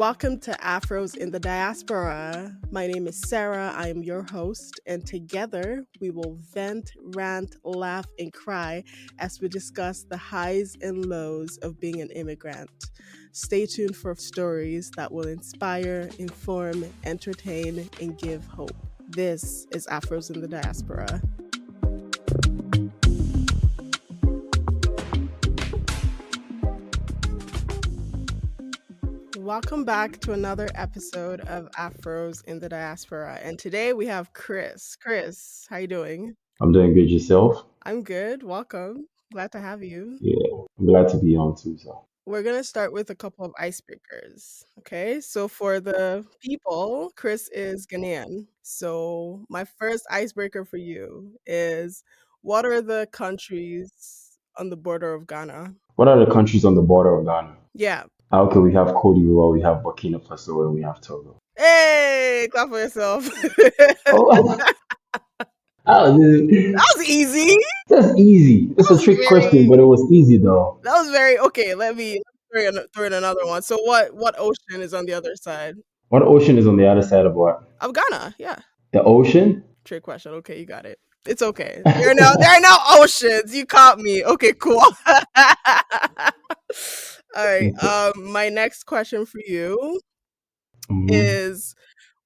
Welcome to Afros in the Diaspora. My name is Sarah. I am your host, and together we will vent, rant, laugh, and cry as we discuss the highs and lows of being an immigrant. Stay tuned for stories that will inspire, inform, entertain, and give hope. This is Afros in the Diaspora. Welcome back to another episode of Afros in the Diaspora. And today we have Chris. Chris, how you doing? I'm doing good. Yourself? I'm good. Welcome. Glad to have you. Yeah, I'm glad to be on too. So, We're going to start with a couple of icebreakers. Okay. So for the people, Chris is Ghanaian. So my first icebreaker for you is, what are the countries on the border of Ghana? what are the countries on the border of Ghana? Yeah. Okay, we have Cote d'Ivoire, we have Burkina Faso, and we have Togo. Hey, clap for yourself. Oh, That was easy. that's easy. It's a trick question, but it was easy though. That was very okay. Let me throw in another one. So what ocean is on the other side What ocean is on the other side of what? of Ghana? Yeah, The ocean? trick question. Okay, you got it. It's okay. There are no oceans. You caught me. Okay, cool. All right. My next question for you Mhm. is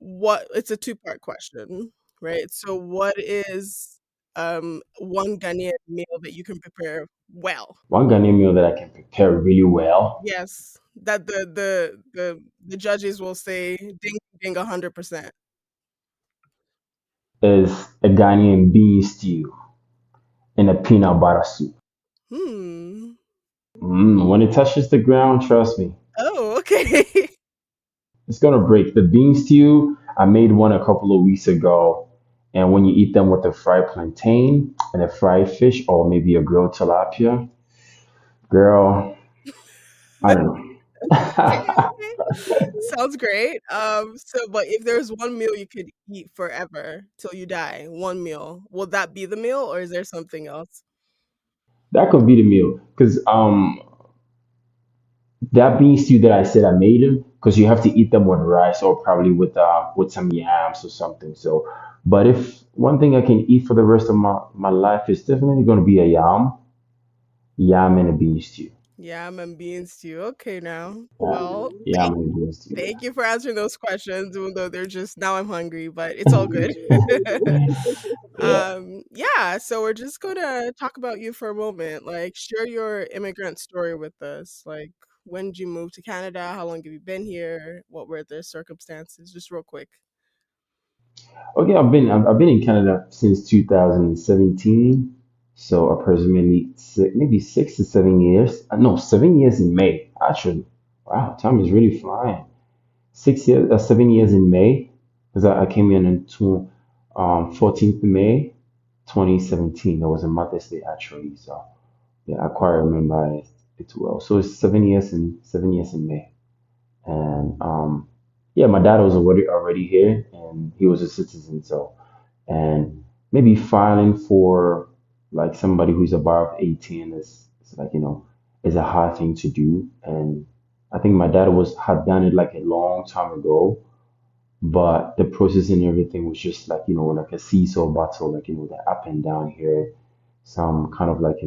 it's a two-part question, right? So what is one Ghanaian meal that you can prepare well? One Ghanaian meal that I can prepare really well Yes, that the judges will say ding ding 100%. is a Ghanaian bean stew and a peanut butter soup. Hmm. When it touches the ground, trust me, Oh, okay. it's gonna break. The bean stew, I made one a couple of weeks ago, and when you eat them with a fried plantain and a fried fish or maybe a grilled tilapia, girl, I don't know. Okay. Sounds great. But if there's one meal you could eat forever till you die, one meal, will that be the meal or is there something else? That could be the meal, because that bean stew that I said I made them, because you have to eat them with rice or probably with some yams or something. So, but if one thing I can eat for the rest of my life is definitely going to be a yam and a bean stew. Yam and bean stew. Okay, now. Yeah, Well, yam and bean stew. thank you for answering those questions, even though they're just now I'm hungry, but it's all good. Yeah. Yeah, so we're just gonna talk about you for a moment. Like, share your immigrant story with us. Like, when did you move to Canada? How long have you been here? What were the circumstances? Just real quick. Okay, I've been in Canada since 2017, so approximately maybe 6 to 7 years. No, 7 years in May actually. Wow, time is really flying. 6 years, 7 years in May, because I came in on 14th May, 2017. That was a Mother's Day actually. So yeah, I quite remember it well. So it's 7 years in May. And yeah, my dad was already here, and he was a citizen. So, and maybe filing for like somebody who's above 18 is like is a hard thing to do. And I think my dad had done it like a long time ago, but the process and everything was just like like a seesaw battle, like the up and down here, some kind of like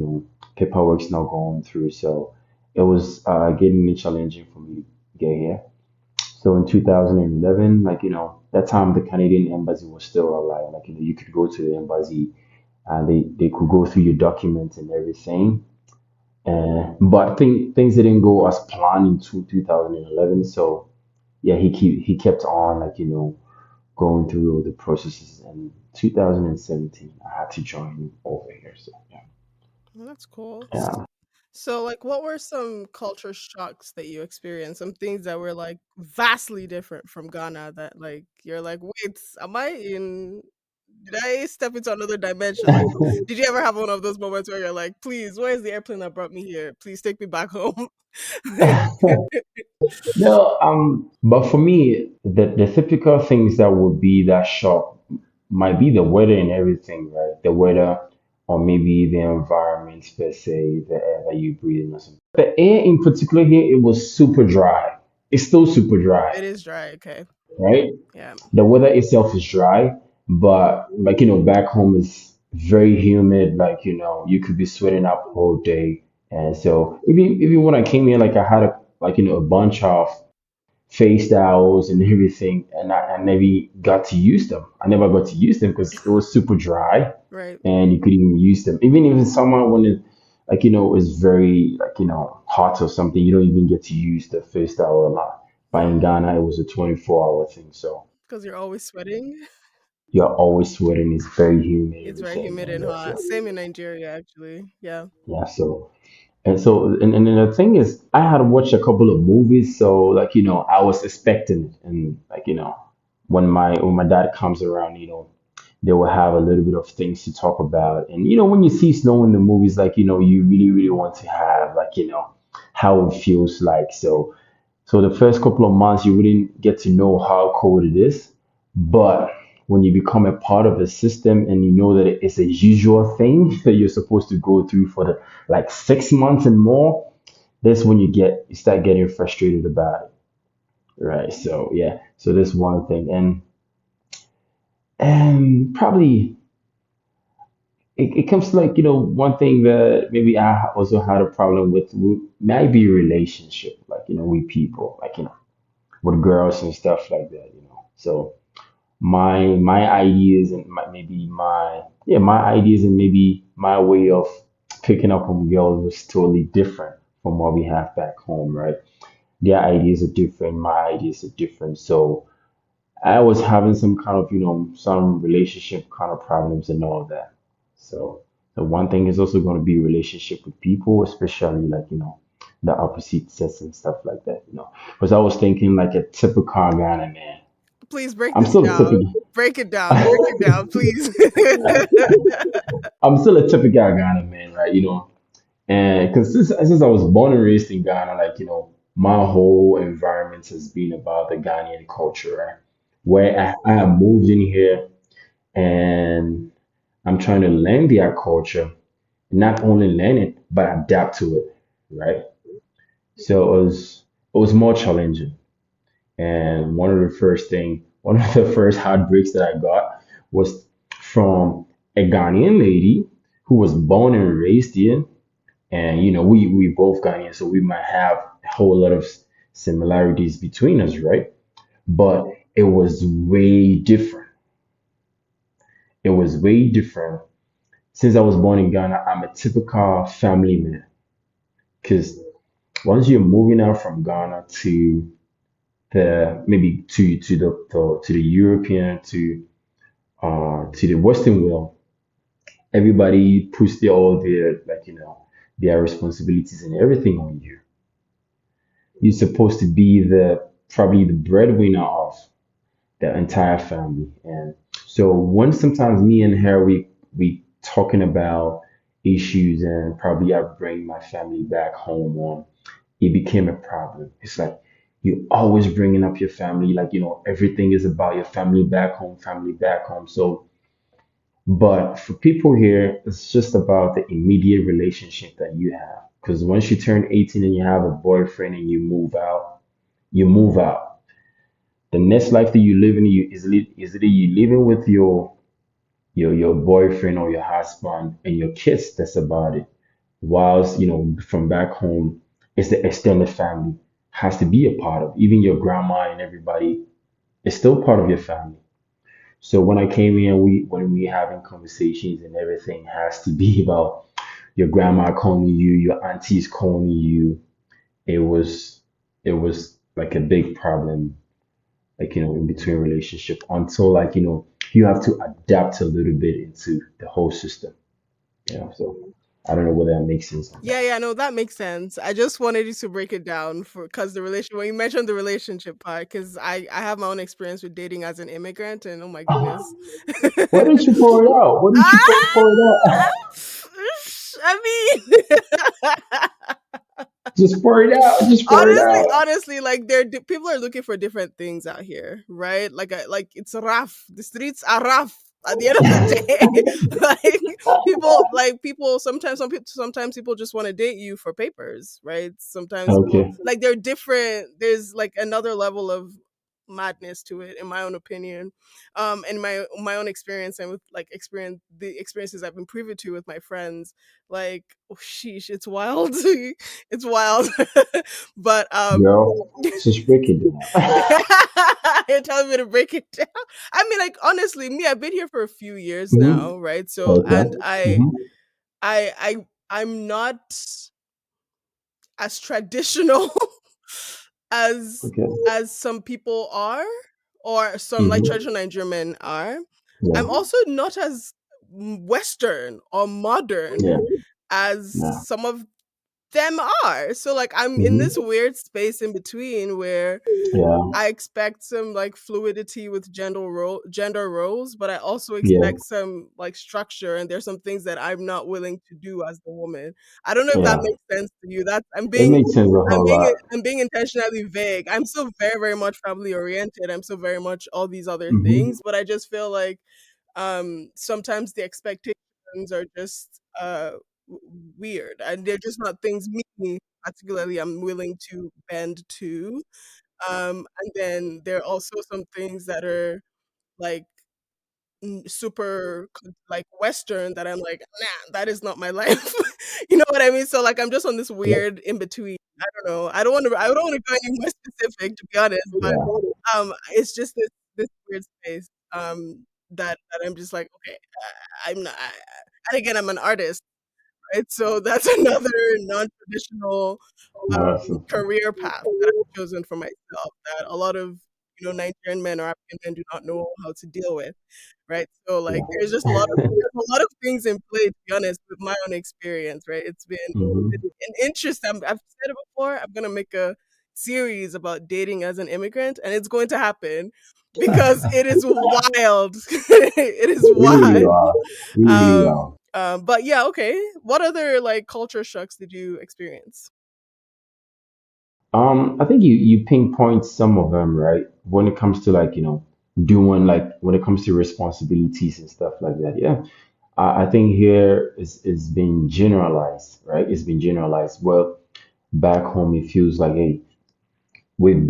paperwork's now going through. So it was getting challenging for me to get here. So in 2011, like, that time the Canadian embassy was still alive. Like, you could go to the embassy and they could go through your documents and everything. But things didn't go as planned in 2011. So yeah, he kept on like, going through all the processes. And 2017, I had to join him over here. So Well, that's cool. yeah. So, like, what were some culture shocks that you experienced? Some things that were like vastly different from Ghana that like you're like, wait, am I in? Did I step into another dimension? Like, did you ever have one of those moments where you're like, please, where's the airplane that brought me here? Please take me back home. No, but for me, the typical things that would be that shock might be the weather and everything, right? The weather, or maybe the environment per se, the air that you breathe in or something. The air in particular here, it was super dry. it's still super dry, It is dry. Okay. right? Yeah. The weather itself is dry, but like back home is very humid. Like you could be sweating up all day, and so even when I came here, like I had a bunch of face towels and everything, and I never got to use them. I never got to use them because it was super dry, Right. and you couldn't even use them. Even if it's someone when it is very hot or something, you don't even get to use the face towel a lot. But in Yeah. Ghana, it was a 24-hour thing, so Because you're always sweating. you're always sweating. It's very humid, It's very everything, humid and and hot. so Same in Nigeria, actually. Yeah. yeah. And then the thing is, I had watched a couple of movies, so I was expecting it, and when my dad comes around, they will have a little bit of things to talk about, and when you see snow in the movies, you really really want to have how it feels like. So the first couple of months, you wouldn't get to know how cold it is. But when you become a part of the system and you know that it's a usual thing that you're supposed to go through for the 6 months and more, that's when you start getting frustrated about it. Right. So yeah. So that's one thing. And probably it comes to one thing that maybe I also had a problem with might be relationship, with people, with girls and stuff like that. So my ideas and my ideas and maybe my way of picking up on girls was totally different from what we have back home, right? Their ideas are different, my ideas are different. So I was having some kind of some relationship kind of problems and all that. So the one thing is also going to be relationship with people, especially the opposite sex and stuff like that. Because I was thinking like a typical Ghana man. Please break I'm this still a down. typical. Break it down. Break it down, please. I'm still a typical Ghana man, right? And because since I was born and raised in Ghana, my whole environment has been about the Ghanaian culture, right? Where I have moved in here and I'm trying to learn their culture, not only learn it, but adapt to it, right? So it was more challenging. And one of the first heartbreaks that I got was from a Ghanaian lady who was born and raised here. And we both Ghanaian, so we might have a whole lot of similarities between us, right? But it was way different. It was way different. Since I was born in Ghana, I'm a typical family man. Because once you're moving out from Ghana to the maybe to the European to the Western world, everybody puts all their their responsibilities and everything on you. You're supposed to be the probably the breadwinner of the entire family. And so when sometimes me and her we talking about issues and probably I bring my family back home on, it became a problem. It's like you always bringing up your family, everything is about your family back home, family back home. So, but for people here, it's just about the immediate relationship that you have. Because once you turn 18 and you have a boyfriend and you move out, you move out. The next life that you live in, is either you living with your boyfriend or your husband and your kids. That's about it. Whilst from back home, it's the extended family has to be a part of. Even your grandma and everybody is still part of your family. So when I came here, when we having conversations and everything has to be about your grandma calling you, your aunties calling you. It was like a big problem, in between relationship until you have to adapt a little bit into the whole system. So I don't know whether that makes sense on Yeah, that. yeah, no, that makes sense. I just wanted you to break it down for because the relation when you mentioned the relationship part, because I have my own experience with dating as an immigrant, and oh my goodness. Why didn't you pour it out? Why didn't you pour it Ah! out? I mean, Just pour it out. Just pour it honestly, out. honestly, like people are looking for different things out here, right? Like it's rough. The streets are rough. At the end of the day, like people sometimes people just want to date you for papers, right? Sometimes people Okay. like they're different. There's like another level of madness to it, in my own opinion, and my own experience, and with like the experiences I've been privy to with my friends. Like, oh, sheesh, it's wild. It's wild. But Girl, just break it down. you're telling me to break it down. I mean, like honestly, me, I've been here for a few years Hmm. now, right? So, Okay. and Hmm. I'm not as traditional as Okay. some people are, or some like Hmm. traditional Nigerian men are. Yeah. I'm also not as Western or modern Yeah. as Yeah. some of them are. So like I'm in this Hmm. weird space in between where Yeah. I expect some like fluidity with gender roles, but I also Yeah. expect some like structure, and there's some things that I'm not willing to do as the woman. I don't know if that Yeah. makes sense to you. That's It makes sense a whole lot. I'm being intentionally vague. I'm still very, very much family oriented. I'm still very much all these other Hmm. things, but I just feel like sometimes the expectations are just weird, and they're just not things me particularly I'm willing to bend to. And then there are also some things that are like super like Western that I'm like, nah, that is not my life. You know what I mean? So like I'm just on this Yeah. weird in between. I don't know. I don't want to go any more specific, to be honest, but Yeah. it's just this weird space that I'm just like, okay, I'm not. And again, I'm an artist, right? So that's another non-traditional Awesome. career path that I've chosen for myself that a lot of Nigerian men or African men do not know how to deal with, right? So like Yeah. there's a lot of things in play, to be honest, with my own experience, right? It's been Hmm. an interest. I've said it before. I'm gonna make a series about dating as an immigrant, and it's going to happen because it is wild. It is We really wild. are. We really are. But yeah, okay. What other like culture shocks did you experience? I think you pinpoint some of them, right? When it comes to like, doing like when it comes to responsibilities and stuff like that. Yeah. I think here is been generalized, right? It's been generalized. Well, back home it feels like, hey, we've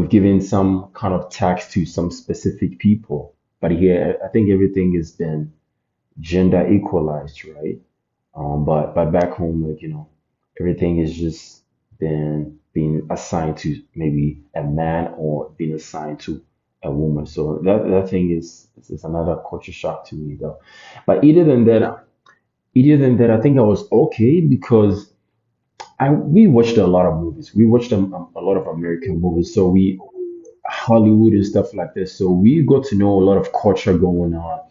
given some kind of tax to some specific people. But here I think everything has been gender equalized, right? But back home, like, everything is just been being assigned to maybe a man or being assigned to a woman. So that thing is another culture shock to me though. But either than that, I think I was okay because we watched a lot of movies. We watched a lot of American movies. So we Hollywood and stuff like this. So we got to know a lot of culture going on.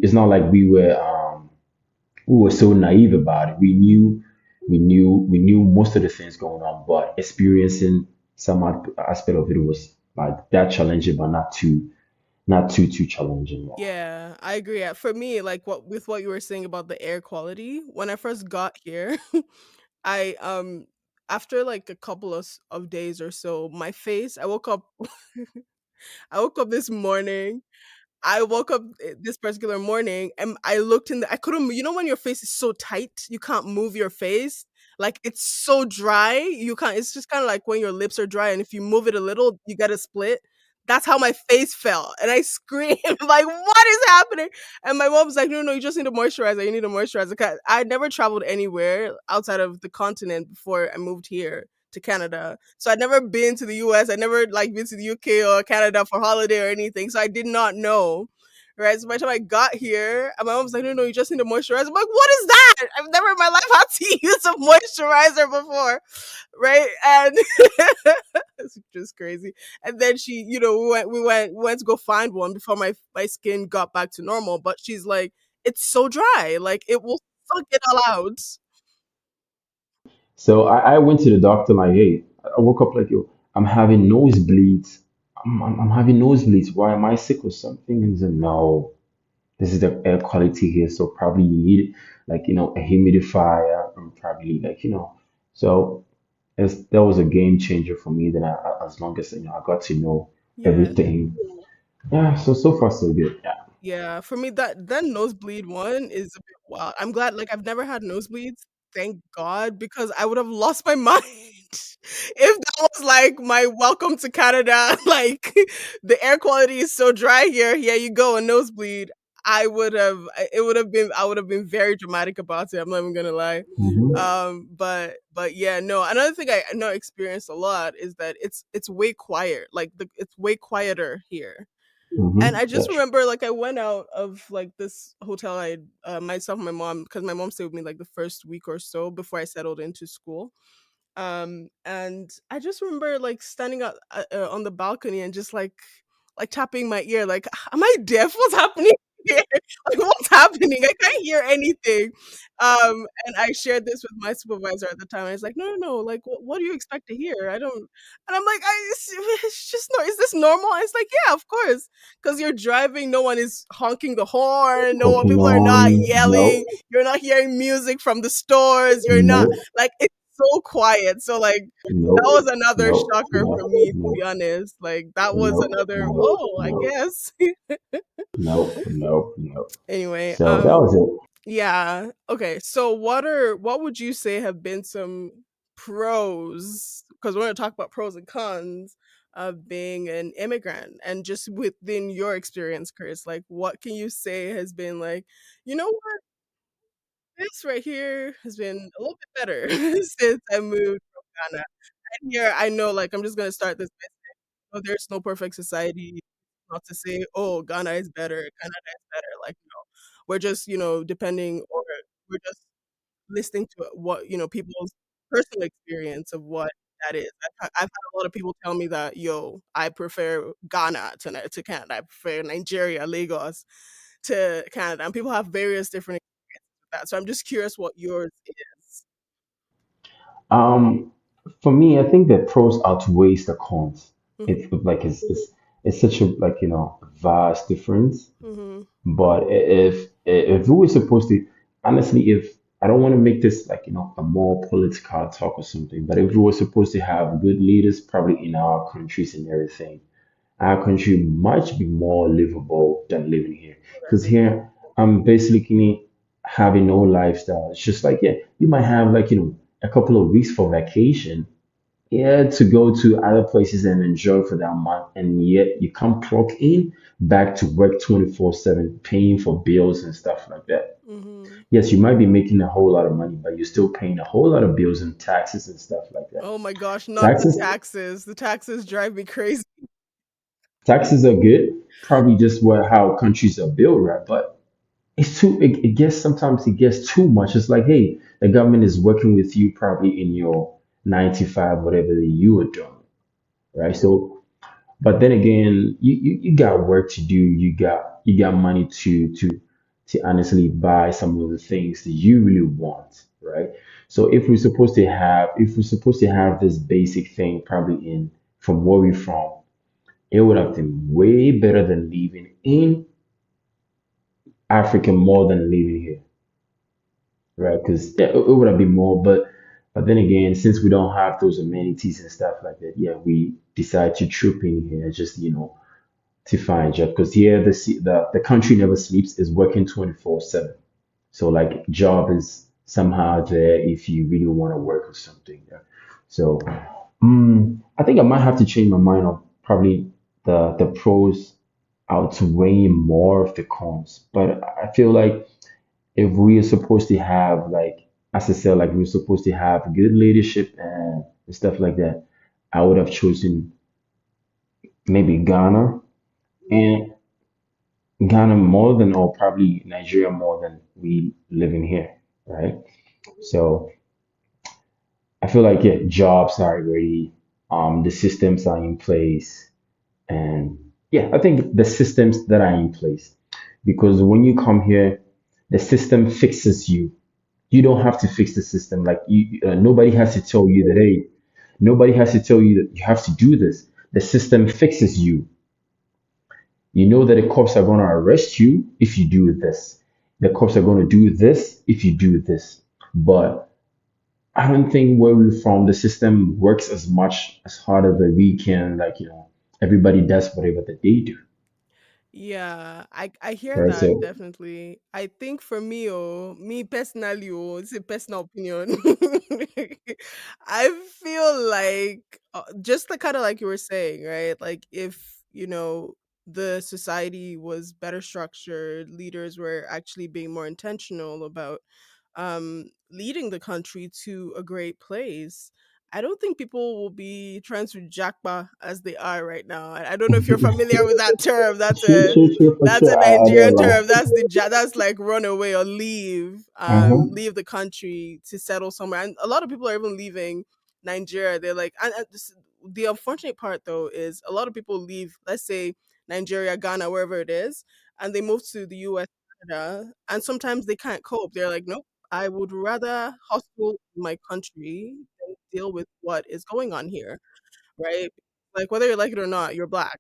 It's not like we were so naive about it. We knew most of the things going on, but experiencing some aspect of it was like that challenging, but not too challenging. Yeah, I agree. For me, like what you were saying about the air quality, when I first got here, I after like a couple of days or so, my face, I woke up I woke up this morning I woke up this particular morning and I looked in the I couldn't when your face is so tight, you can't move your face? Like it's so dry, you can't it's just kind of like when your lips are dry and if you move it a little, you get a split. That's how my face felt. And I screamed like, "What is happening?" And my mom was like, "No, no, you just need a moisturizer. You need a moisturizer." 'Cause I never traveled anywhere outside of the continent before I moved here to Canada. So I'd never been to the US. I never like been to the UK or Canada for holiday or anything. So I did not know. Right. So by the time I got here, and my mom was like, no, no, you just need a moisturizer. I'm like, what is that? I've never in my life had to use a moisturizer before. Right. And it's just crazy. And then she, we went to go find one before my skin got back to normal. But she's like, it's so dry. Like it will suck it all out. So I went to the doctor like, hey, I woke up like, yo, I'm having nosebleeds. I'm having nosebleeds. Why am I sick or something? And he said, no, this is the air quality here. So probably you need like, a humidifier and probably like, so that was a game changer for me. Then as long as, I got to know Yeah. everything. Yeah. So far so good. Yeah. Yeah, for me that nosebleed one is a bit wild. I'm glad like I've never had nosebleeds, thank God, because I would have lost my mind if that was like my welcome to Canada, like the air quality is so dry here. Here you go, a nosebleed. It would have been I would have been very dramatic about it. I'm not even gonna lie. Hmm. But yeah, no. Another thing I know experienced a lot is that it's way quiet. Like it's way quieter here. And I just That's remember, like, I went out of, like, this hotel I myself and my mom, because my mom stayed with me, like, the first week or so before I settled into school. And I just remember, like, standing out, on the balcony and just, like, tapping my ear, like, "Am I deaf? What's happening here? Like, what's happening? I can't hear anything." And I shared this with my supervisor at the time, and he's like, "No, no, no, like, what do you expect to hear? I don't." And I'm like, it's just no is this normal?" And it's like, "Yeah, of course, because 'cause you're driving, no one is honking the horn, no one people are not Pokemon. yelling, Nope. you're not hearing music from the stores, you're not Nope. like, it's so quiet." So, like, that Nope. was another Nope. shocker Nope. for me, to be Nope. honest. Like, that was Nope. another, Nope. "Oh, I Nope. guess." Nope. Nope. Nope. Anyway, So that was it. yeah. Okay. So what would you say have been some pros? Because we're gonna talk about pros and cons of being an immigrant and just within your experience, Chris. Like what can you say has been like, you know what, this right here has been a little bit better since I moved from Ghana. And here I know like I'm just gonna start this by saying, oh, there's no perfect society. Not to say, oh, Ghana is better, Canada is better. Like, we're just, depending or we're just listening to what, people's personal experience of what that is. I've had a lot of people tell me that, yo, I prefer Ghana to Canada. I prefer Nigeria, Lagos to Canada. And people have various different experiences with that. So I'm just curious what yours is. Um, for me, I think the pros outweighs the cons. Hmm. It's like it's such a like vast difference. Hmm. But if we were supposed to, honestly, if I don't want to make this like a more political talk or something, but if we were supposed to have good leaders, probably in our countries and everything, our country might be more livable than living here. Because here, I'm basically having no lifestyle. It's just like, yeah, you might have like, a couple of weeks for vacation, yeah, to go to other places and enjoy for that month. And yet you can't clock in back to work 24/7, paying for bills and stuff like that. Hmm. Yes, you might be making a whole lot of money, but you're still paying a whole lot of bills and taxes and stuff like that. Oh my gosh, not the Taxes, taxes. The taxes drive me crazy. taxes are good, probably just what how countries are built, right? But it's too it gets sometimes it gets too much. It's like, hey, the government is working with you probably in your 95, whatever that you are doing, right? So, but then again, you got work to do. You got money to honestly buy some of the things that you really want, right? So if we're supposed to have this basic thing probably in from where we're from, it would have been way better than living in Africa more than living here, right? Because yeah, it would have been more, but then again, since we don't have those amenities and stuff like that, yeah, we decide to troop in here just to find a job because here the country never sleeps is working 24/7. So like job is somehow there if you really want to work or something. Yeah. So I think I might have to change my mind on probably the pros outweighing more of the cons. But I feel like if we are supposed to have like as I said, like we're supposed to have good leadership and stuff like that, I would have chosen maybe Ghana and Ghana more than or probably Nigeria more than we living here, right? So I feel like yeah, jobs are ready, the systems are in place, and yeah, I think the systems that are in place because when you come here, the system fixes you. You don't have to fix the system. Like nobody has to tell you that hey, nobody has to tell you that you have to do this. The system fixes you. You know that the cops are going to arrest you if you do this. The cops are going to do this if you do this. But I don't think where we're from, the system works as much as harder that we can. Like everybody does whatever that they do. Yeah, I hear right? that So definitely. I think for me, me personally, it's a personal opinion. I feel like just the kind of like you were saying, right? Like if the society was better structured, leaders were actually being more intentional about leading the country to a great place. I don't think people will be trying to jackpot as they are right now. I don't know if you're familiar with that term. true, true, true, for That's sure. a I Nigerian term. realize. That's like run away or leave, Uh-huh. leave the country to settle somewhere. And a lot of people are even leaving Nigeria. They're like, the unfortunate part though is a lot of people leave. Let's say Nigeria, Ghana, wherever it is, and they move to the U.S. Canada, and sometimes they can't cope. They're like, nope, I would rather hustle in my country than deal with what is going on here, right? Like whether you like it or not, you're black,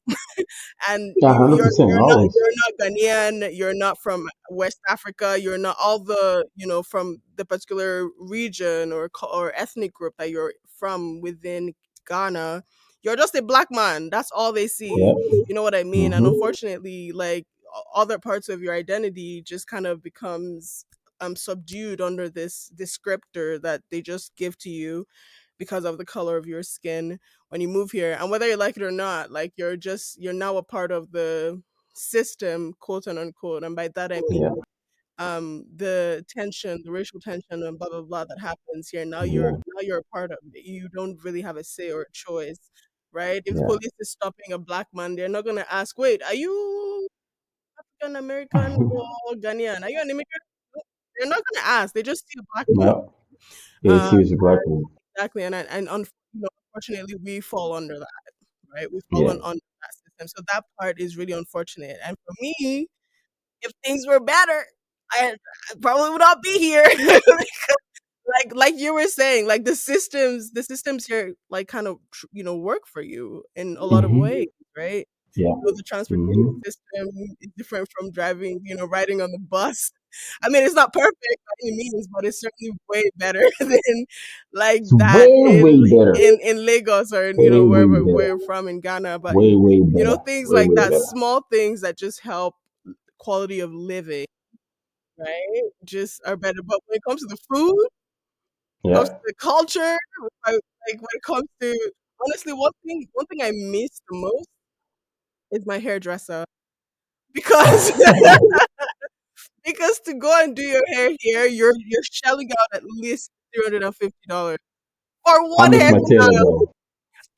and Yeah, 100%, always. you're not Ghanaian, you're not from West Africa, you're not all the from the particular region or ethnic group that you're from within Ghana. You're just a black man. That's all they Yeah. see. You know what I mean? And Mm-hmm. unfortunately, like other parts of your identity just kind of becomes subdued under this descriptor that they just give to you because of the color of your skin when you move here. And whether you like it or not, like you're now a part of the system, quote and unquote. And by that I mean Yeah. the tension, the racial tension and blah blah blah that happens here. Yeah. Now you're a part of it. You don't really have a say or a choice. Right? If the Yeah. police is stopping a black man, they're not gonna ask, wait, are you African American or Ghanaian? Are you an immigrant? Nope. They're not gonna ask. They just see a black man. Yeah. Yeah, Uh, she was a black woman. exactly, unfortunately, we fall under that, right? We fall Yeah. under that system, so that part is really unfortunate. And for me, if things were better, I probably would not be here. Like you were saying, like the systems here, like kind of work for you in a lot of ways, Mm-hmm. right? Yeah. The transportation Mm-hmm. system is different from driving, riding on the bus. I mean, it's not perfect by any means, but it's certainly way better than like It's that way, way better. in Lagos or Way, way where better. you're from in Ghana. But Way, way better. things Way, like way that, better. small things that just help quality of living, right? Just are better. But when it comes to the food, comes to Yeah. the culture, like when it comes to honestly, one thing I miss the most is my hairdresser because because to go and do your hair here, you're shelling out at least $350 for I one miss my tailor hairstyle. though.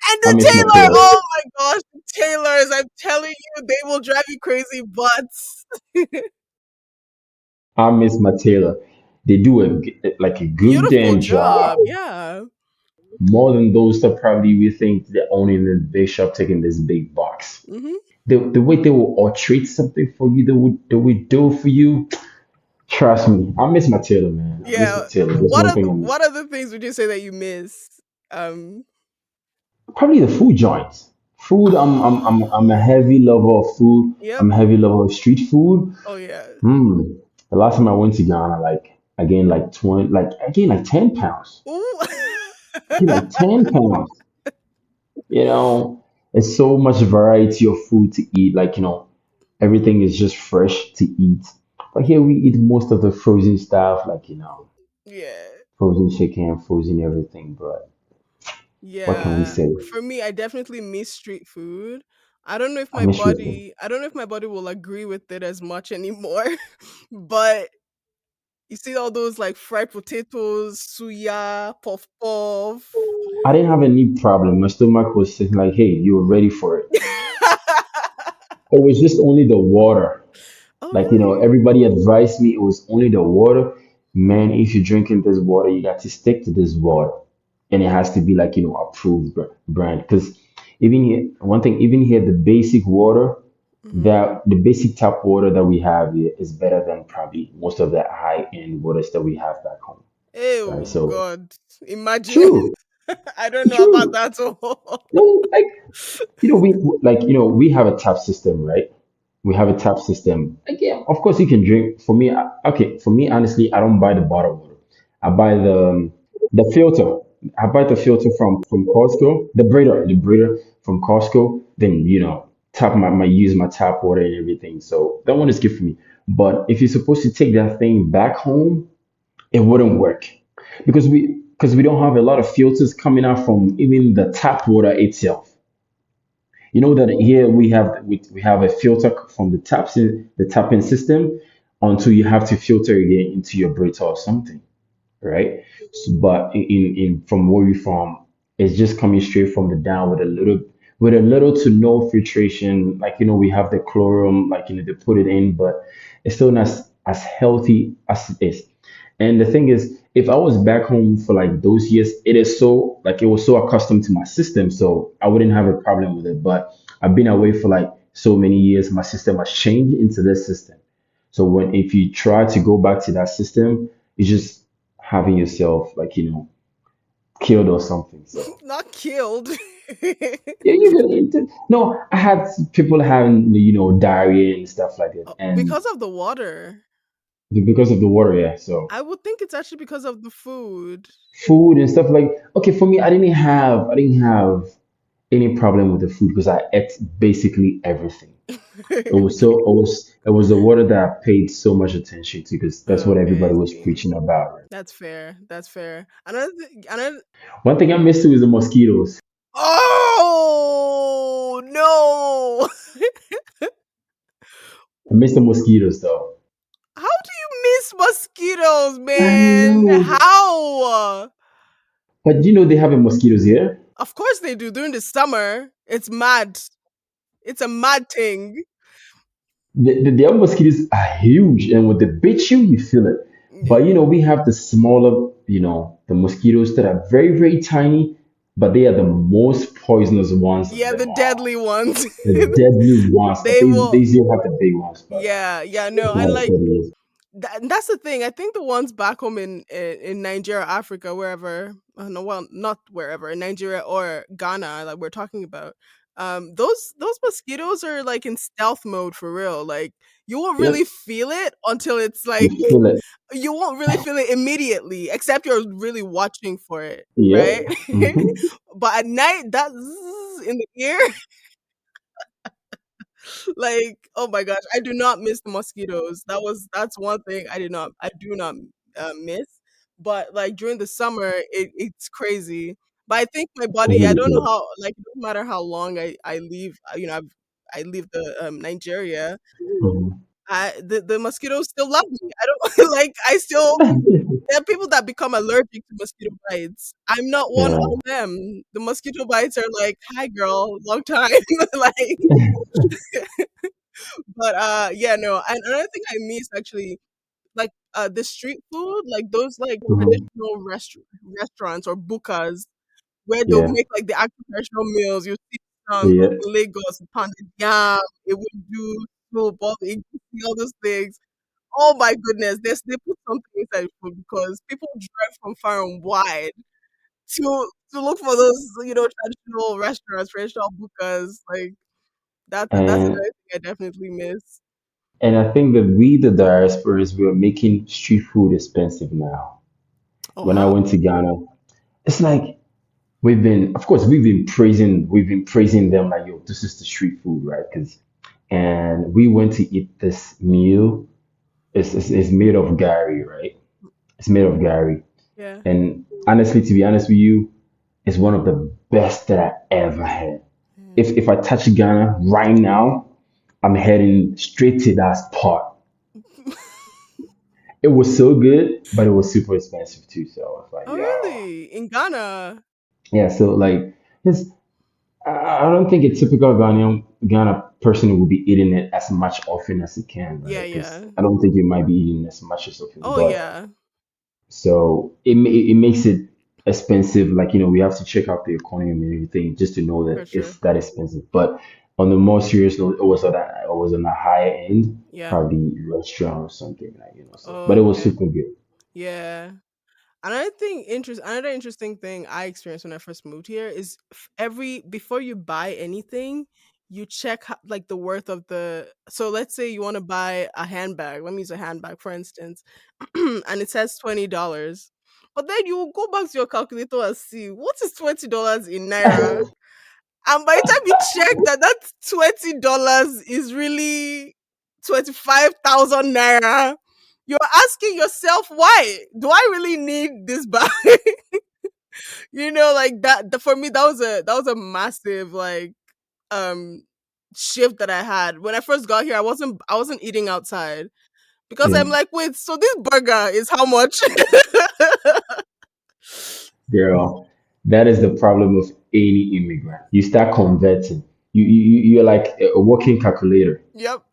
And I the miss my tailor, tailor. oh my gosh, the tailors, I'm telling you, they will drive you crazy, but I miss my tailor. They do like a good beautiful damn job. job. Yeah. More than those that probably we think they're owning the big shop taking this big box. Hmm. The way they will orchestrate something for you, they would do for you. Trust me, I miss my tailor, man. I miss my Yeah. tailor. That's one thing I miss. What other things would you say that you miss? Um Probably the food joints. Food, I'm a heavy lover of food. yep. I'm a heavy lover of street food. Oh yeah. Hmm. The last time I went to Ghana, like I gained like 10 pounds. Ooh. I gained like 10 pounds. You know, there's so much variety of food to eat. Like, everything is just fresh to eat. But here we eat most of the frozen stuff, like, Yeah. frozen chicken, frozen everything. But what can we Yeah. say? For me, I definitely miss street food. I miss street food. I don't know if my body will agree with it as much anymore. But you see all those like fried potatoes, suya, puff puff. I didn't have any problem. My stomach was saying like, "Hey, you were ready for it." It was just only the water. Oh Like, really? everybody advised me it was only the water. Man, if you're drinking this water, you got to stick to this water. And it has to be like, approved brand. Because even here, one thing, even here, the basic water, Hmm. that the basic tap water that we have here is better than probably most of the high-end waters that we have back home. Right. Oh So God. Imagine. true, I don't know about true. that all. No, like we have a tap system, right? We have a tap system. Like, yeah, of course you can drink. For me, okay, for me, honestly, I don't buy the bottled water. I buy the filter. I buy the filter from Costco, the breeder from Costco. Then, use my tap water and everything. So that one is good for me. But if you're supposed to take that thing back home, it wouldn't work because we don't have a lot of filters coming out from even the tap water itself. You know that here we have a filter from the tapping system until you have to filter again into your Brita or something, right? But in from where you from, it's just coming straight from the down with a little to no filtration. Like we have the chlorum, like they put it in, but it's still not as healthy as it is. And the thing is, if I was back home for like those years, it was so accustomed to my system, so I wouldn't have a problem with it. But I've been away for like so many years, my system has changed into this system. So if you try to go back to that system, it's just having yourself like killed or something. So Not killed. yeah, no, I had people having diarrhea and stuff like that, and Because of the water. because of the water, yeah. So I would think it's actually because of the food. food and stuff like okay for me, I didn't have any problem with the food because I ate basically everything. It was the water that I paid so much attention to because that's what Okay, I everybody was see. preaching about. Right? That's fair. That's fair. Another. One thing I missed too is the mosquitoes. Oh no! I missed the mosquitoes though. How do you miss mosquitoes, I man? know, How? but they have a mosquitoes here. Of course they do during the summer. It's mad. It's a mad thing. The other mosquitoes are huge, and when they bit you, you feel it. But we have the smaller, the mosquitoes that are very, very tiny, but they are the most poisonous ones of Yeah, the them all. deadly ones. The deadly ones. But They they will. still have the big ones, but Yeah, yeah. No, I not as like deadly as. that's the thing. I think the ones back home in Nigeria, Africa, wherever, no, well, not wherever, in Nigeria or Ghana, like we're talking about, those mosquitoes are like in stealth mode for real. Like you won't really Yep, feel it until it's you like feel it. you won't really feel it immediately, except you're really watching for it, right? Yep. But at night, that zzz in the ear, like, oh my gosh, I do not miss the mosquitoes. That's one thing I do not miss. But like during the summer, it's crazy. But I think my It body, I really don't know is. how, like, it doesn't matter how long I leave, I leave the Nigeria. Mhm. The mosquitoes still love me. I don't like. I still There are people that become allergic to mosquito bites. I'm not one Yeah. of them. The mosquito bites are like, "Hi, girl, long time." Like, but yeah, no. And another thing I miss actually, like the street food, like those like Mhm. traditional restaurants or bukas where they'll Yeah. make like the actual traditional meals. You see Yeah. in Lagos, pounded yam, ewedu, soup, all those things. Oh my goodness, they put something inside the food because people drive from far and wide to look for those, traditional restaurants, traditional bukas. Like that's And another thing I definitely miss. I think that we, the diasporas, we are making street food expensive now. Oh When I how? went to Ghana, it's like we've been praising them like, yo, this is the street food, right? And we went to eat this meal. It's made of gari, right? It's made of gari. Yeah. And honestly, to be honest with you, it's one of the best that I ever had. Yeah. If I touch Ghana right now, I'm heading straight to that spot. It was so good, but it was super expensive too. So I was like, Oh yo, really? In Ghana? yeah. So like, it's I don't think a typical Ghana person will be eating it as much often as it can, Yeah, right? Because yeah. I don't think you might be eating as much as often. Oh But yeah, so it makes it expensive. Like we have to check out the economy and everything just to know for that sure. it's that expensive. But on the more serious note, it was on a higher end, Yeah. probably restaurant or something like So, but Oh, it was okay. super good. Yeah. Another interesting thing I experienced when I first moved here is every before you buy anything, you check like the worth of the. So let's say you want to buy a handbag. Let me use a handbag for instance, and it says $20. But then you will go back to your calculator and see what is $20 in naira. And by the time you check that that $20 is really 25,000 naira, you're asking yourself, why? Do I really need this bag? Like that for me that was a massive like um shift that I had. When I first got here, I wasn't eating outside because Yeah, I'm like, wait, so this burger is how much? girl, that is the problem of any immigrant. You start converting. You're like a working calculator. Yep.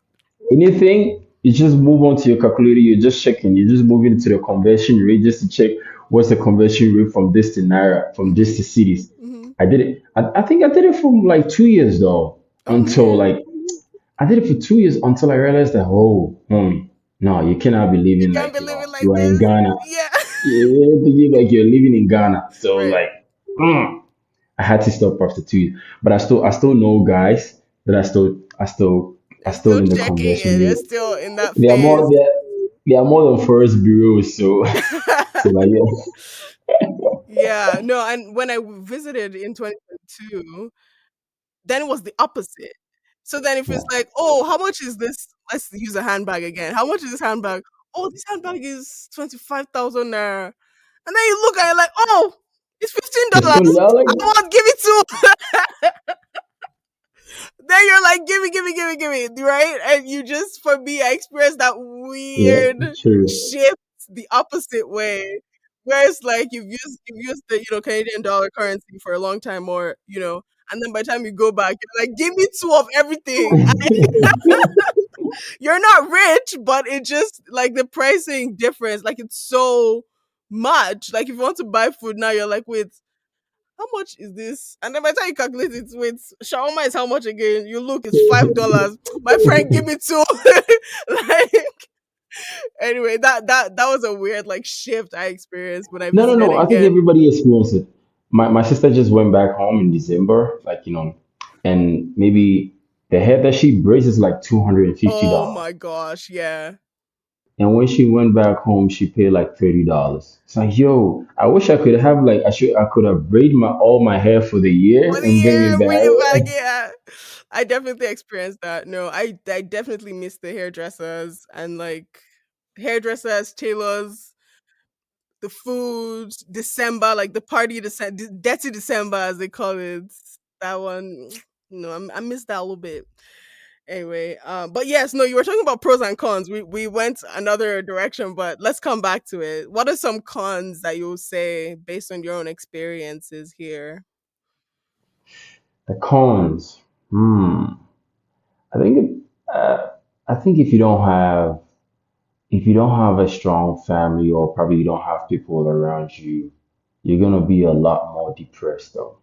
Anything, you just move on to your calculator. You're just checking. You're just moving to the conversion rate just to check what's the conversion rate from this to naira, from this Mhm. to cities. Mhm. I did it. I think I did it for like 2 years though, Oh until man. like I did it for 2 years until I realized that, oh, no, you cannot be You living can't like be living you like are in this. Ghana. Yeah. You have to live like you're living in Ghana. So Right. like, mm, I had to stop after 2 years. But I still know guys that are They're still still in the checking conversion it. They're rate. still in that They are phase. more they are more than forest bureaus. So so like Yeah, no, and when I visited in 2022, then it was the opposite. So then if it's yeah. like, "Oh, how much is this?" Let's use a handbag again. "How much is this handbag?" "Oh, this handbag is 25,000 naira." And then you look at it like, "Oh, it's $15. $15. I want give it to." Then you're like, "Give me, give me, give me, give me," right? And you just, for me, I experienced that Yeah, weird true. shift the opposite way, where it's like you've used the Canadian dollar currency for a long time, or and then by the time you go back, you're like, "Give me two of everything." You're not rich, but it just like the pricing difference, like it's so much. Like if you want to buy food now, you're like, wait, how much is this? And then by the time you calculate it, wait, shawarma is how much again? You look, it's $5. My friend, give me two. Like anyway, that was a weird like shift I experienced when I No, no, visited no. I think again. everybody experienced it. My sister just went back home in December, and maybe the hair that she braids is like Oh $250. my gosh, yeah. And when she went back home, she paid like $30. It's like, yo, I wish I could have like I could have braided my all my hair for the year For the and bring it year, bring it back, back. yeah. I definitely experienced that. No, I definitely miss the hairdressers and like hairdressers, tailors, the food, December, like the party, dirty December as they call it. That one, no, I miss that a little bit. Anyway, but yes, no, you were talking about pros and cons. We went another direction, but let's come back to it. What are some cons that you'll say based on your own experiences here? The cons. Hmm. I think I think if you don't have a strong family, or probably you don't have people around you, you're gonna be a lot more depressed though.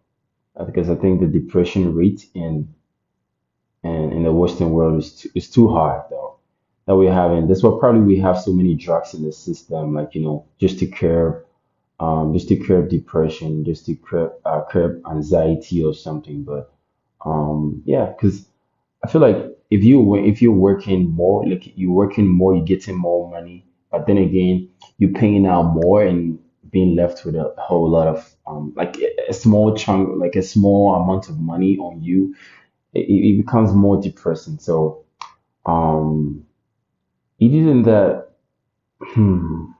Because I think the depression rate in the Western world is too high though. That we're having. That's why probably we have so many drugs in the system, like just to curb depression, just to curb anxiety or something. But yeah, because I feel like if you're working more, like you're working more, you're getting more money, but then again, you're paying out more and being left with a whole lot of like a small chunk, like a small amount of money on you, it becomes more depressing. So um, it isn't that. Hmm,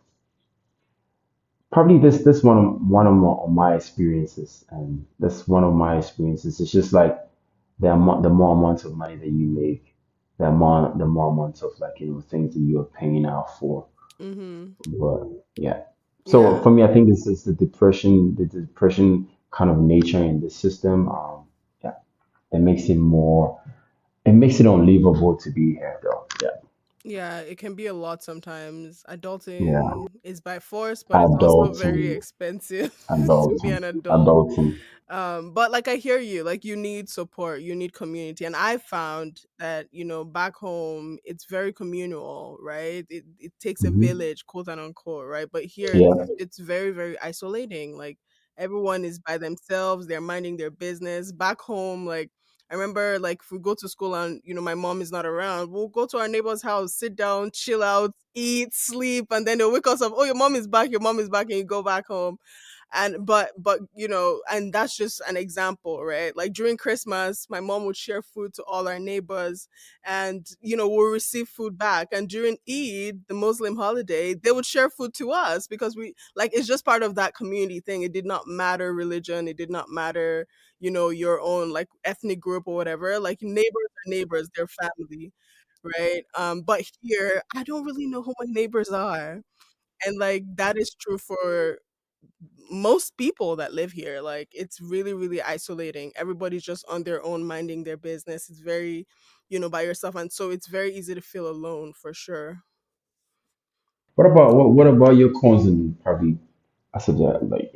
Probably this one of my experiences, and that's one of my experiences. It's just like the more amounts of money that you make, the more amounts of like things that you are paying out for. Mm-hmm. But yeah, so Yeah. for me, I think this is the depression kind of nature in the system. Yeah, it makes it unlivable to be here, though. Yeah, Yeah, it can be a lot sometimes. yeah, Adulting is by force, but it's also very adulting, expensive to be adulting, an adult. adulting. But like I hear you, like you need support, you need community. And I found that, back home it's very communal, right? It takes a Hmm. village, quote and unquote, right? But here Yeah. it's very, very isolating. Like everyone is by themselves, they're minding their business. Back home, like I remember like if we go to school and my mom is not around, we'll go to our neighbor's house, sit down, chill out, eat, sleep, and then they'll wake us up, oh, your mom is back, and you go back home. And but and that's just an example, right? Like during Christmas, my mom would share food to all our neighbors, and we'll receive food back. And during Eid, the Muslim holiday, they would share food to us because we like it's just part of that community thing. It did not matter religion, it did not matter your own like ethnic group or whatever. Like neighbors are neighbors, they're family, right? But here I don't really know who my neighbors are. And like that is true for most people that live here. Like it's really, really isolating. Everybody's just on their own, minding their business. It's very, by yourself. And so it's very easy to feel alone for sure. What about your cons and probably I said that like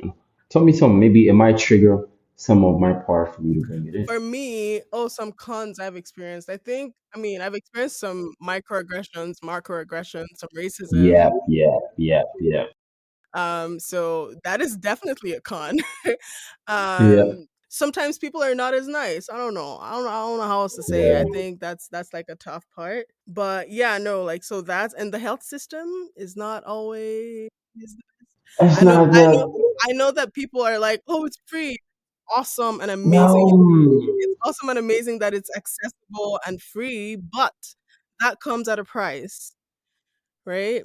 tell me some maybe it might trigger some of my part for me to bring it in. For me, oh, some cons I've experienced. I mean, I've experienced some microaggressions, macroaggressions, some racism. Yeah, yeah, yeah, yeah, So that is definitely a con. yeah. Sometimes people are not as nice. I don't know. I don't know how else to say it. I Yeah. think that's like a tough part. But yeah, no, like so that's and the health system is not always It's I know not I know that. I know that people are like, "Oh, it's free." Awesome and amazing. No, It's awesome and amazing that it's accessible and free, but that comes at a price, right?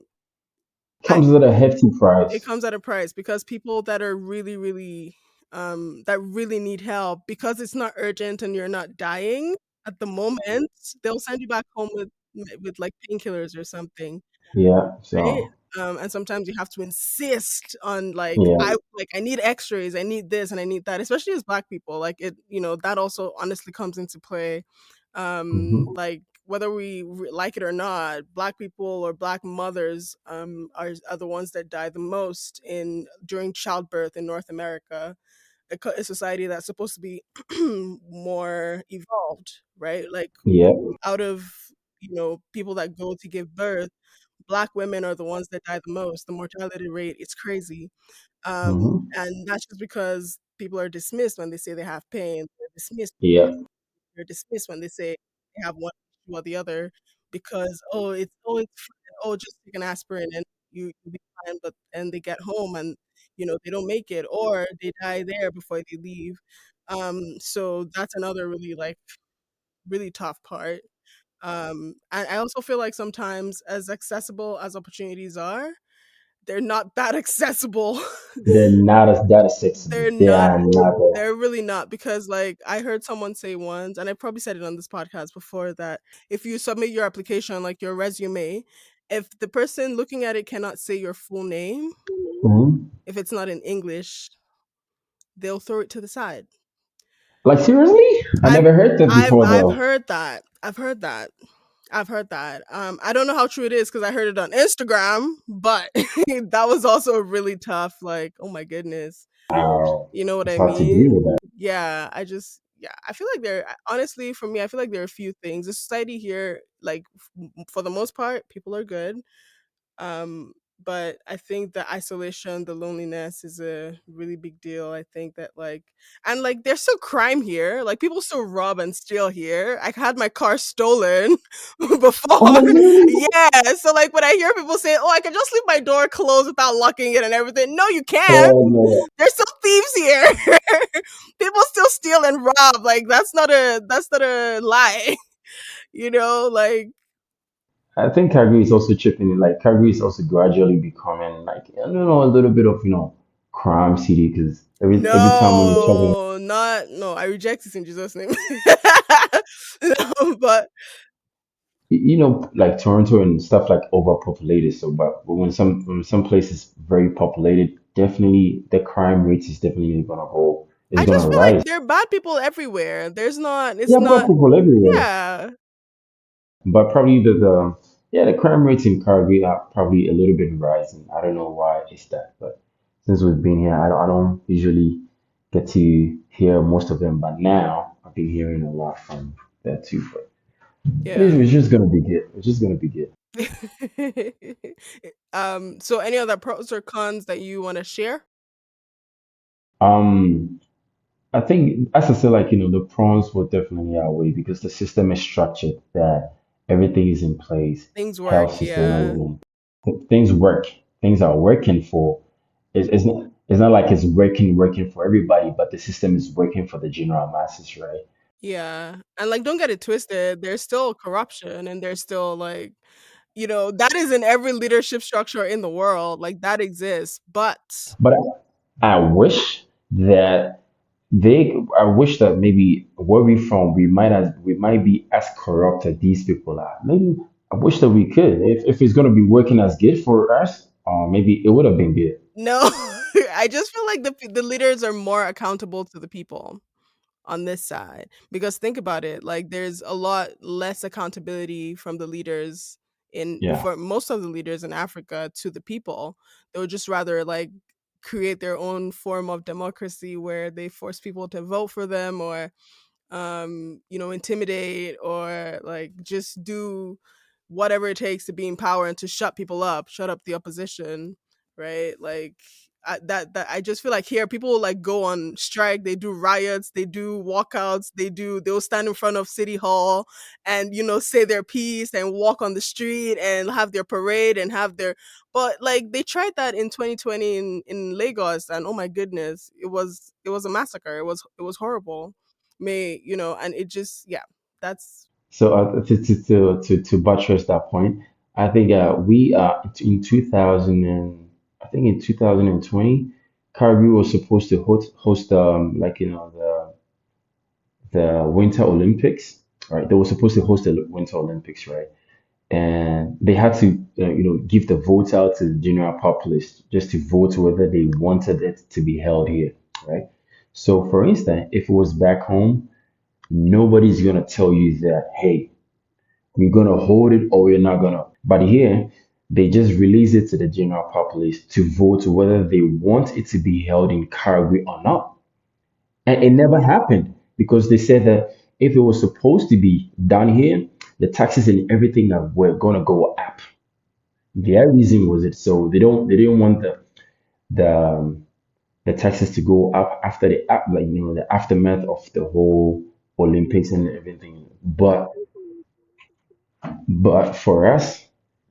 comes with a hefty It price. comes at a price because people that are really, really that really need help because it's not urgent and you're not dying at the moment, they'll send you back home with like painkillers or something, Yeah. right? So And sometimes you have to insist on yeah. like I need X-rays, I need this and I need that, especially as Black people. Like that also honestly comes into play. Hmm. Like whether we like it or not, Black people or Black mothers are the ones that die the most in during childbirth in North America, a society that's supposed to be more evolved, right? Like Yeah. out of people that go to give birth, Black women are the ones that die the most. The mortality rate is crazy. Hmm. And that's just because people are dismissed when they say they have pain. Yeah. They're dismissed when they say they have one issue or the other because it's fine. Oh, just take an aspirin and you'll be fine. But and they get home and they don't make it or they die there before they leave. So that's another really like really tough part. And I also feel like sometimes as accessible as opportunities are, they're not that accessible. They're not as that accessible. They're They not are not that. they're really not because like I heard someone say once, and I probably said it on this podcast before, that if you submit your application, like your resume, if the person looking at it cannot say your full name, Mhm. if it's not in English, they'll throw it to the side. Like seriously? I I've never heard that before I've though. heard that. I've heard that. I've heard that. I don't know how true it is because I heard it on Instagram, but that was also really tough. Like, oh my goodness, Wow. you know what It's I hard to deal mean? with that. Yeah, yeah, I feel like honestly for me, I feel like there are a few things. The society here, like for the most part, people are good. Um, but I think the isolation, the loneliness is a really big deal. I think that and like there's still crime here. Like people still rob and steal here. I had my car stolen before. Oh really? Yeah. So like when I hear people say, "Oh, I can just leave my door closed without locking it and everything." No, you can't. Oh no. There's still thieves here. People still steal and rob. Like that's not a lie. Like I think Calgary is also chipping in. Like Calgary is also gradually becoming like I don't know a little bit of crime city because every time when you travel, no, not no. I reject it in Jesus' name. No, but like Toronto and stuff like overpopulated. So, but when some places very populated, definitely the crime rate is definitely gonna go. It's I gonna just feel like rise. there are bad people everywhere. There's not. It's Yeah, but not. people everywhere. Yeah. But probably the yeah the crime rates in Calgary are probably a little bit rising. I don't know why it's that, but since we've been here, I don't usually get to hear most of them. But now I've been hearing a lot from that too. But Yeah. it's just gonna be good. It's just gonna be good. So any other pros or cons that you want to share? Um, I think as I said, like the prawns will definitely outweigh because the system is structured that everything is in place, Things work. health system, Yeah. everything. Things work. Things are working for. It's not. It's not like it's working for everybody, but the system is working for the general masses, right? Yeah. And like don't get it twisted, there's still corruption and there's still like, that is in every leadership structure in the world. Like that exists. But But I wish that I wish that maybe where we from, we might be as corrupt as these people are. Maybe I wish that we could. If it's gonna be working as good for us, maybe it would have been good. no, I just feel like the leaders are more accountable to the people on this side, because think about it, like there's a lot less accountability from the leaders in Yeah. for most of the leaders in Africa to the people. They would just rather like create their own form of democracy where they force people to vote for them, or intimidate, or like just do whatever it takes to be in power and to shut people up, shut up the opposition, right? Like that I just feel like here people like go on strike, they do riots, they do walkouts, they'll stand in front of city hall and say their piece and walk on the street and have their parade and have their, but like they tried that in 2020 in Lagos, and oh my goodness, it was a massacre. It was horrible. And it just, yeah, that's So to buttress that point, I think we in 2000 and I think in 2020, Caribbean was supposed to host like the Winter Olympics, right? They were supposed to host the Winter Olympics, right? And they had to give the vote out to the general populace just to vote whether they wanted it to be held here, right? So for instance, if it was back home, nobody's gonna tell you that, hey, we're gonna hold it or we're not gonna. But here, they just release it to the general populace to vote whether they want it to be held in Calgary or not. And it never happened because they said that if it was supposed to be done here, the taxes and everything that were gonna go up. Their reason was it so they didn't want the taxes to go up after the aftermath of the whole Olympics and everything. But for us,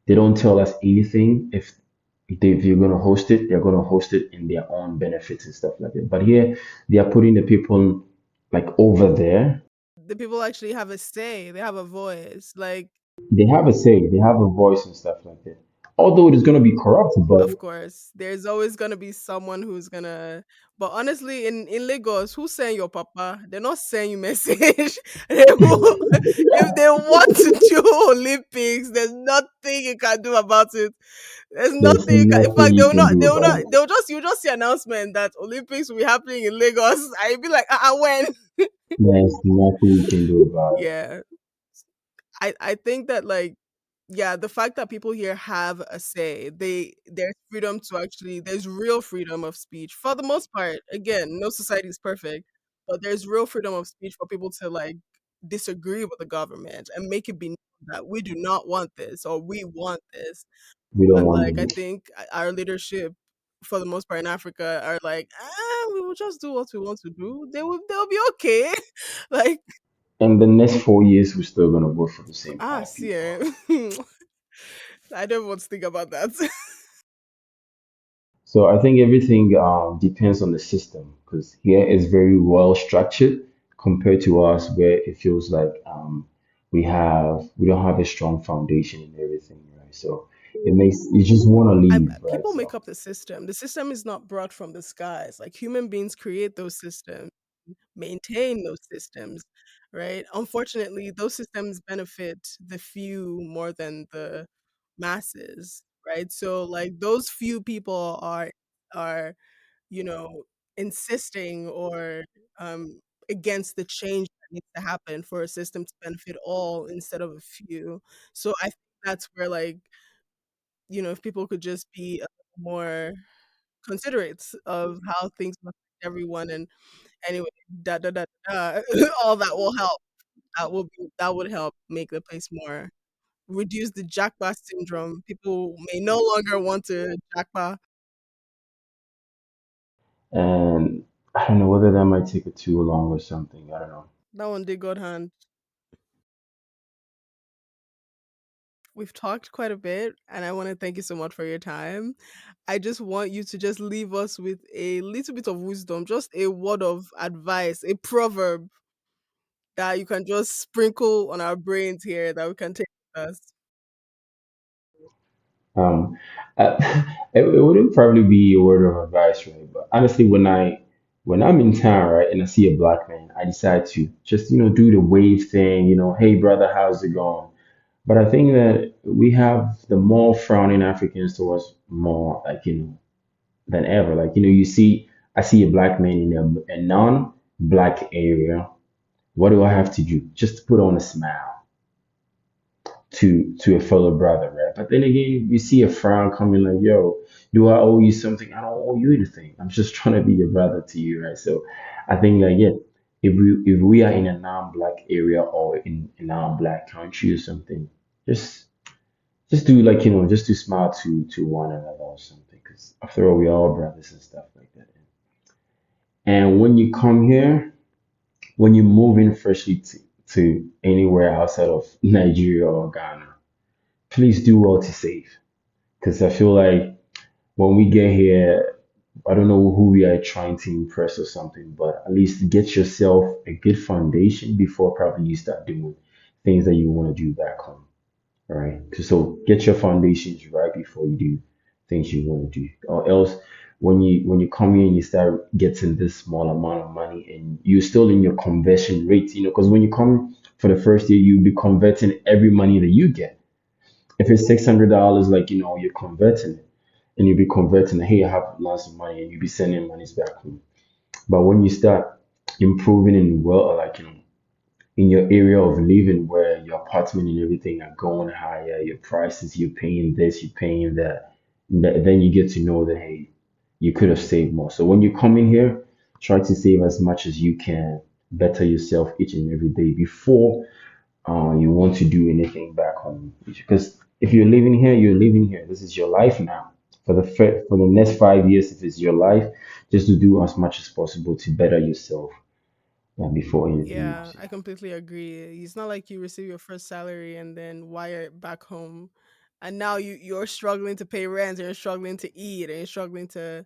they don't tell us anything. If you're gonna host it, they're gonna host it in their own benefits and stuff like that. But here, they are putting the people like over there. the people actually have a say, they have a voice. Like, They have a say, they have a voice and stuff like that. Although it is gonna be corrupt, but of course, there's always gonna be someone who's gonna. But honestly, in Lagos, who's saying your papa? They're not sending you message. If they want to do Olympics, there's nothing you can do about it. There's there's nothing you can. In nothing fact, they you will can not. do They will about not. it. They'll just. You just see announcement that Olympics will be happening in Lagos. I'd be like, when? There's nothing you can do about it. Yeah, I think that like, yeah, the fact that people here have a say, there's freedom to actually, there's real freedom of speech for the most part. Again, no society is perfect, but there's real freedom of speech for people to like disagree with the government and make it be known that we do not want this or we want this. We don't But want like I them. think our leadership for the most part in Africa are like, we will just do what we want to do. They'll be okay. Like, And the next 4 years, we're still gonna vote for the same kind of see, people. I don't want to think about that. So I think everything depends on the system because here is very well structured compared to us where it feels like we don't have a strong foundation in everything, right? So it makes you just want to leave, right? People make So up the system. The system is not brought from the skies. Like human beings create those systems, maintain those systems, right? Unfortunately, those systems benefit the few more than the masses, right? So like those few people are you know insisting or um against the change that needs to happen for a system to benefit all instead of a few. So I think that's where like if people could just be a little more considerate of how things affect everyone, and anyway, da da da da, all that will help. That would help make the place more, reduce the jackpot syndrome. People may no longer want to jackpot. and I don't know whether that might take it too long or something. I don't know. That one did God hand. we've talked quite a bit, and I want to thank you so much for your time. I just want you to just leave us with a little bit of wisdom, just a word of advice, a proverb that you can just sprinkle on our brains here that we can take with us. Um, uh, it wouldn't probably be a word of advice, right? But honestly, when I'm in town, right, and I see a black man, I decide to just do the wave thing, hey brother, how's it going? But I think that we have the more frowning Africans towards more like than ever. Like I see a black man in a non-black area. What do I have to do? Just put on a smile to a fellow brother, right? But then again, you see a frown coming like, yo, do I owe you something? I don't owe you anything. I'm just trying to be your brother to you, right? So I think like yeah, if we are in a non-black area or in a non-black country or something, just just do like just to smile to one another or something. Because after all, we are all brothers and stuff like that. And when you come here, when you move in freshly to anywhere outside of Nigeria or Ghana, please do well to save. Because I feel like when we get here, I don't know who we are trying to impress or something, but at least get yourself a good foundation before probably you start doing things that you want to do back home. All right. So get your foundations right before you do things you want to do, or else when you come in, you start getting this small amount of money, and you're still in your conversion rate. Because when you come for the first year, you'll be converting every money that you get. If it's $600, like you're converting it, and you'll be converting. Hey, I have lots of money, and you'll be sending monies back home. But when you start improving in well, like in your area of living where your apartment and everything are going higher, your prices, you're paying this, you're paying that, then you get to know that, hey, you could have saved more. So when you come in here, try to save as much as you can, better yourself each and every day before you want to do anything back home. Because if you're living here, you're living here. This is your life now. For the next 5 years, if it's your life, just to do as much as possible to better yourself before anything Yeah, else. I completely agree. It's not like you receive your first salary and then wire it back home, and now you're struggling to pay rent, and you're struggling to eat, and you're struggling to.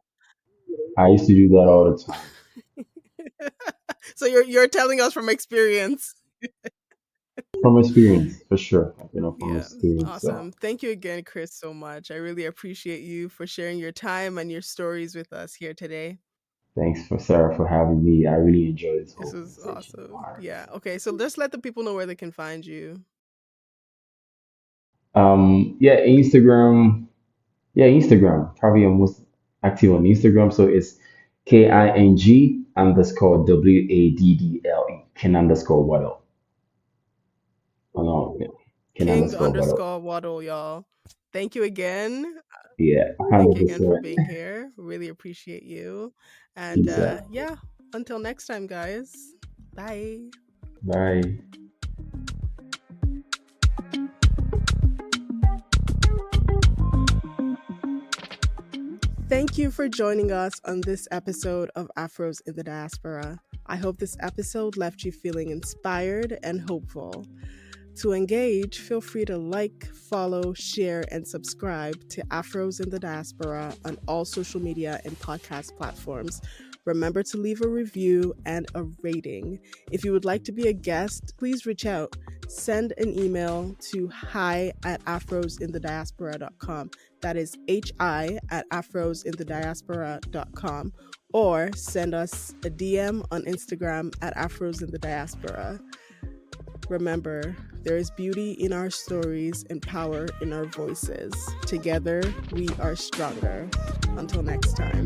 I used to do that all Mm. the time. So you're telling us from experience. From experience, for sure. From Yeah, experience. So awesome. Thank you again, Chris, so much. I really appreciate you for sharing your time and your stories with us here today. thanks for Sarah for having me. I really enjoyed this This whole was conversation. awesome. Yeah. Okay. So just let the people know where they can find you. Yeah, Instagram. Yeah, Instagram. Probably I'm most active on Instagram. So it's King_WADDLE. King underscore Waddle. Oh no, yeah. King King underscore Waddle. underscore Waddle, y'all. Thank you again. Yeah, Thank you again for 100%. being here. Really appreciate you. And Exactly. yeah, until next time, guys. Bye. Bye. Thank you for joining us on this episode of Afros in the Diaspora. I hope this episode left you feeling inspired and hopeful. To engage, feel free to like, follow, share, and subscribe to Afros in the Diaspora on all social media and podcast platforms. Remember to leave a review and a rating. If you would like to be a guest, please reach out. Send an email to hi@afrosinthediaspora.com. That is hi@afrosinthediaspora.com. Or send us a DM on Instagram at afrosinthediaspora. Remember, there is beauty in our stories and power in our voices. Together, we are stronger. Until next time.